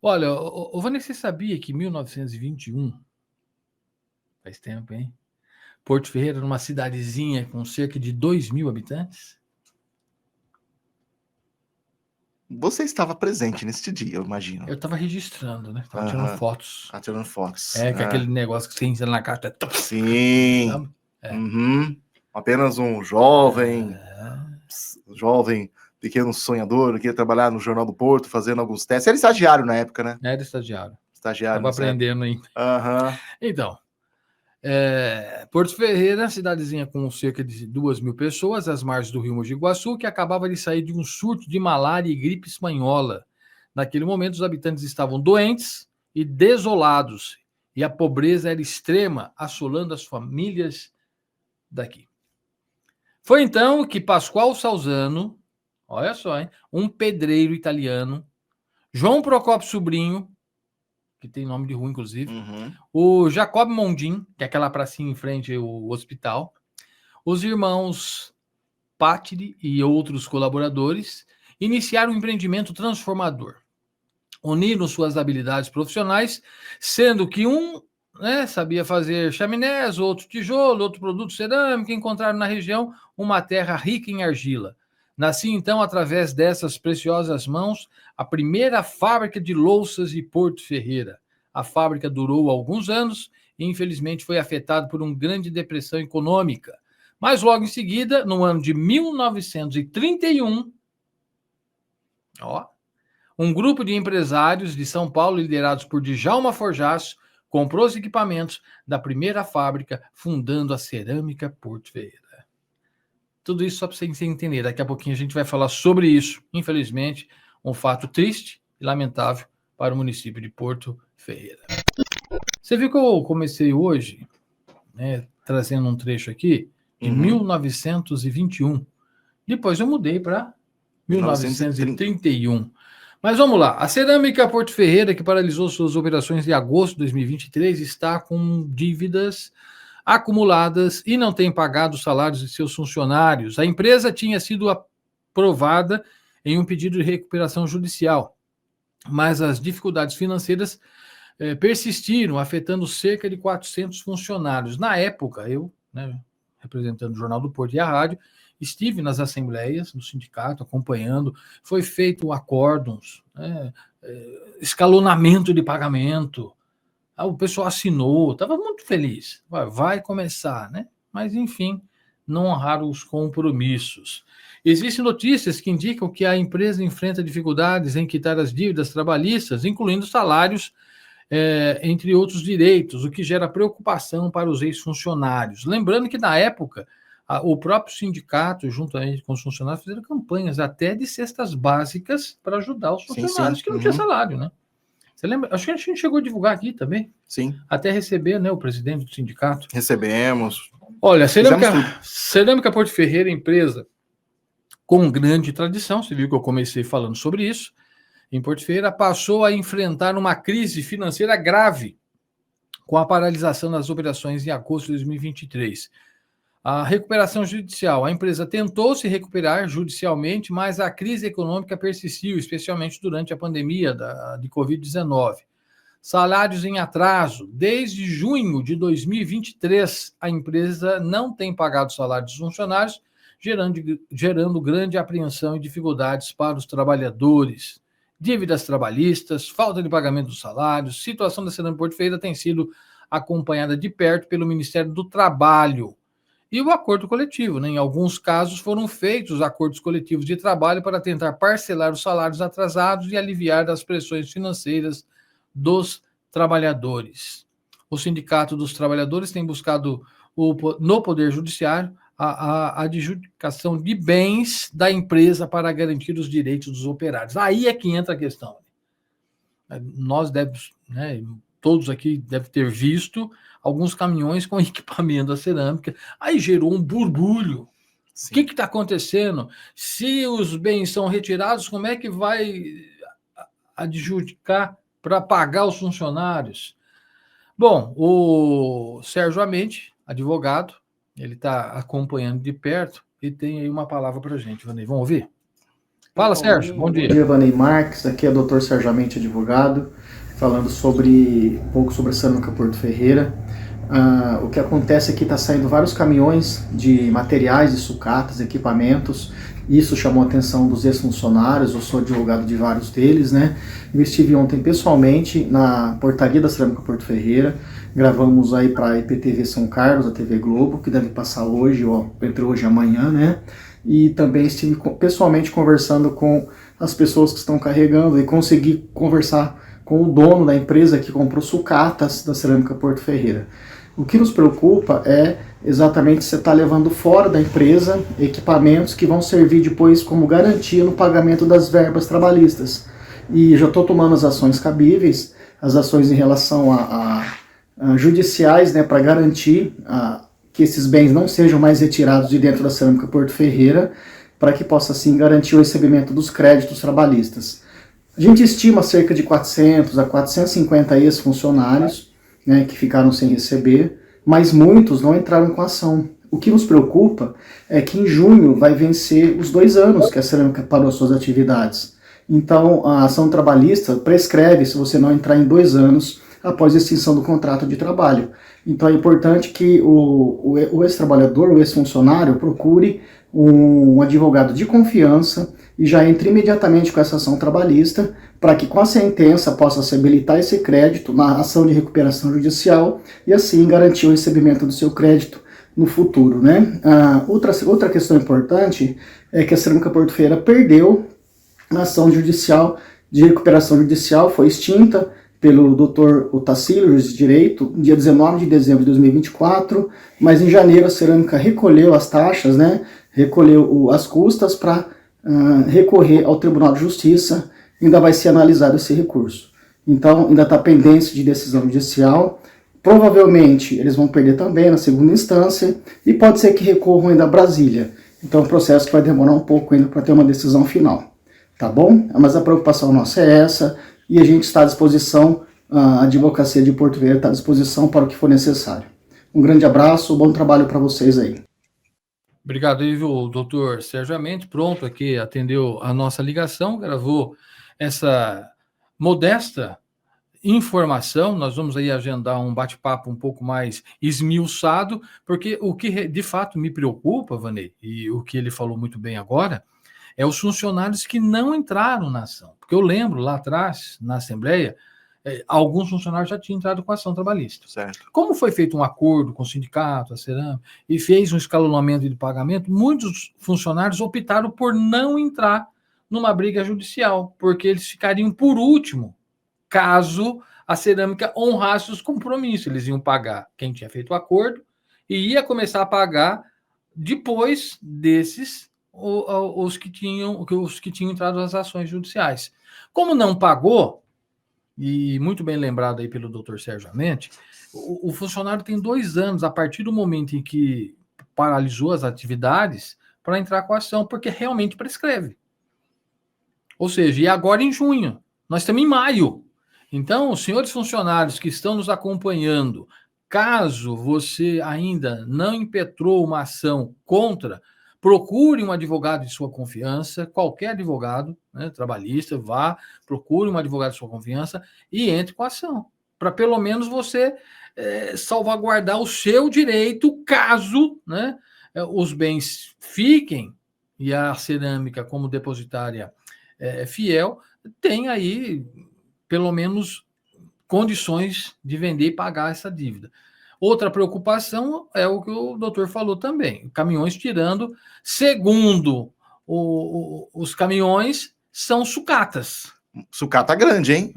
Olha, Vanessa, você sabia que em 1921, faz tempo, hein? Porto Ferreira era uma cidadezinha com cerca de 2.000 habitantes? Você estava presente neste dia, eu imagino. Eu estava registrando, né? Estava tirando Aham. fotos. Tirando fotos. É, que é aquele negócio que você ensina na carta. Sim. Sabe? É. Uhum. Apenas um jovem, pequeno sonhador, que queria trabalhar no Jornal do Porto, fazendo alguns testes. Era estagiário na época, né? Era estagiário. Estagiário Estava nessa época. aprendendo ainda. Aham. Então, Porto Ferreira, cidadezinha com cerca de 2.000 pessoas, às margens do rio Mogi Guaçu, que acabava de sair de um surto de malária e gripe espanhola. Naquele momento, os habitantes estavam doentes e desolados, e a pobreza era extrema, assolando as famílias daqui. Foi então que Pascoal Salzano, olha só, hein, um pedreiro italiano, João Procópio Sobrinho, que tem nome de rua, inclusive, o Jacob Mondin, que é aquela pracinha em frente ao hospital, os irmãos Patri e outros colaboradores iniciaram um empreendimento transformador. Uniram suas habilidades profissionais, sendo que um sabia fazer chaminés, outro tijolo, outro produto cerâmico, encontraram na região uma terra rica em argila. Nascia então, através dessas preciosas mãos, a primeira fábrica de louças de Porto Ferreira. A fábrica durou alguns anos e, infelizmente, foi afetada por uma grande depressão econômica. Mas logo em seguida, no ano de 1931, um grupo de empresários de São Paulo, liderados por Djalma Forjaço, comprou os equipamentos da primeira fábrica, fundando a Cerâmica Porto Ferreira. Tudo isso só para você entender. Daqui a pouquinho a gente vai falar sobre isso. Infelizmente, um fato triste e lamentável para o município de Porto Ferreira. Você viu que eu comecei hoje, trazendo um trecho aqui de 1921. Depois eu mudei para 1931. Mas vamos lá. A Cerâmica Porto Ferreira, que paralisou suas operações em agosto de 2023, está com dívidas acumuladas e não tem pagado os salários de seus funcionários. A empresa tinha sido aprovada em um pedido de recuperação judicial, mas as dificuldades financeiras persistiram, afetando cerca de 400 funcionários. Na época, eu, representando o Jornal do Porto e a rádio, estive nas assembleias do sindicato, acompanhando, foi feito acórdons, escalonamento de pagamento, o pessoal assinou, estava muito feliz, vai começar, né? Mas, enfim, não honraram os compromissos. Existem notícias que indicam que a empresa enfrenta dificuldades em quitar as dívidas trabalhistas, incluindo salários, entre outros direitos, o que gera preocupação para os ex-funcionários. Lembrando que, na época, o próprio sindicato, juntamente com os funcionários, fizeram campanhas até de cestas básicas para ajudar os funcionários que não tinham salário, né? Você lembra? Acho que a gente chegou a divulgar aqui também. Sim. Até receber, o presidente do sindicato. Recebemos. Olha, Cerâmica Porto Ferreira, empresa com grande tradição, você viu que eu comecei falando sobre isso, em Porto Ferreira, passou a enfrentar uma crise financeira grave com a paralisação das operações em agosto de 2023. A recuperação judicial. A empresa tentou se recuperar judicialmente, mas a crise econômica persistiu, especialmente durante a pandemia de Covid-19. Salários em atraso. Desde junho de 2023, a empresa não tem pagado salários dos funcionários, gerando grande apreensão e dificuldades para os trabalhadores. Dívidas trabalhistas, falta de pagamento dos salários, situação da Cerâmica Porto Ferreira tem sido acompanhada de perto pelo Ministério do Trabalho. E o acordo coletivo, Em alguns casos foram feitos acordos coletivos de trabalho para tentar parcelar os salários atrasados e aliviar das pressões financeiras dos trabalhadores. O Sindicato dos Trabalhadores tem buscado no Poder Judiciário a adjudicação de bens da empresa para garantir os direitos dos operários. Aí é que entra a questão. Nós todos aqui devem ter visto alguns caminhões com equipamento da cerâmica. Aí gerou um burbúrio. Sim. O que está acontecendo? Se os bens são retirados, como é que vai adjudicar para pagar os funcionários? Bom, o Sérgio Amente, advogado, ele está acompanhando de perto e tem aí uma palavra para a gente, Vanei. Vamos ouvir? Fala, Sérgio, bom Bom dia. dia, Vanei Marques. Aqui é o Dr. Sérgio Amente, advogado, falando um pouco sobre a Cerâmica Porto Ferreira. O que acontece é que está saindo vários caminhões de materiais, de sucatas, equipamentos. Isso chamou a atenção dos ex-funcionários, eu sou advogado de vários deles, né? Eu estive ontem pessoalmente na portaria da Cerâmica Porto Ferreira, gravamos aí para a IPTV São Carlos, a TV Globo, que deve passar hoje, ou entre hoje e amanhã, né? E também estive pessoalmente conversando com as pessoas que estão carregando e consegui conversar com o dono da empresa que comprou sucatas da Cerâmica Porto Ferreira. O que nos preocupa é exatamente você estar levando fora da empresa equipamentos que vão servir depois como garantia no pagamento das verbas trabalhistas. E já estou tomando as ações cabíveis, as ações em relação a judiciais, né, para garantir que esses bens não sejam mais retirados de dentro da Cerâmica Porto Ferreira, para que possa assim garantir o recebimento dos créditos trabalhistas. A gente estima cerca de 400 a 450 ex-funcionários, né, que ficaram sem receber, mas muitos não entraram com ação. O que nos preocupa é que em junho vai vencer os 2 anos que a Cerâmica parou suas atividades. Então, a ação trabalhista prescreve se você não entrar em 2 anos após a extinção do contrato de trabalho. Então, é importante que o ex-trabalhador, o ex-funcionário, procure um advogado de confiança e já entre imediatamente com essa ação trabalhista, para que com a sentença possa se habilitar esse crédito na ação de recuperação judicial e assim garantir o recebimento do seu crédito no futuro, né? Outra questão importante é que a Cerâmica Porto Ferreira perdeu a ação judicial de recuperação judicial, foi extinta pelo Dr. Otacílio, juiz de direito, dia 19 de dezembro de 2024, mas em janeiro a Cerâmica recolheu as taxas, né? Recolheu as custas para recorrer ao Tribunal de Justiça, ainda vai ser analisado esse recurso. Então, ainda está pendente de decisão judicial. Provavelmente, eles vão perder também na segunda instância e pode ser que recorram ainda a Brasília. Então, é um processo que vai demorar um pouco ainda para ter uma decisão final. Tá bom? Mas a preocupação nossa é essa e a gente está à disposição, a Advocacia de Porto Ferreira está à disposição para o que for necessário. Um grande abraço, bom trabalho para vocês aí. Obrigado aí, viu, doutor Sérgio Amente, pronto aqui, atendeu a nossa ligação, gravou essa modesta informação. Nós vamos aí agendar um bate-papo um pouco mais esmiuçado, porque o que de fato me preocupa, Vanei, e o que ele falou muito bem agora, é os funcionários que não entraram na ação. Porque eu lembro lá atrás, na Assembleia, alguns funcionários já tinham entrado com ação trabalhista. Certo. Como foi feito um acordo com o sindicato, a Cerâmica, e fez um escalonamento de pagamento, muitos funcionários optaram por não entrar numa briga judicial, porque eles ficariam por último, caso a Cerâmica honrasse os compromissos. Eles iam pagar quem tinha feito o acordo e ia começar a pagar depois desses os que tinham entrado nas ações judiciais. Como não pagou, e muito bem lembrado aí pelo Dr. Sérgio Amente, o funcionário tem 2 anos a partir do momento em que paralisou as atividades para entrar com a ação, porque realmente prescreve. Ou seja, e agora em junho, nós estamos em maio. Então, os senhores funcionários que estão nos acompanhando, caso você ainda não impetrou uma ação contra, procure um advogado de sua confiança, qualquer advogado, né, trabalhista, procure um advogado de sua confiança e entre com a ação, para pelo menos você salvaguardar o seu direito, caso, né, os bens fiquem e a Cerâmica, como depositária fiel, tem aí pelo menos condições de vender e pagar essa dívida. Outra preocupação é o que o doutor falou também, caminhões tirando, segundo os caminhões, são sucatas. Sucata grande, hein?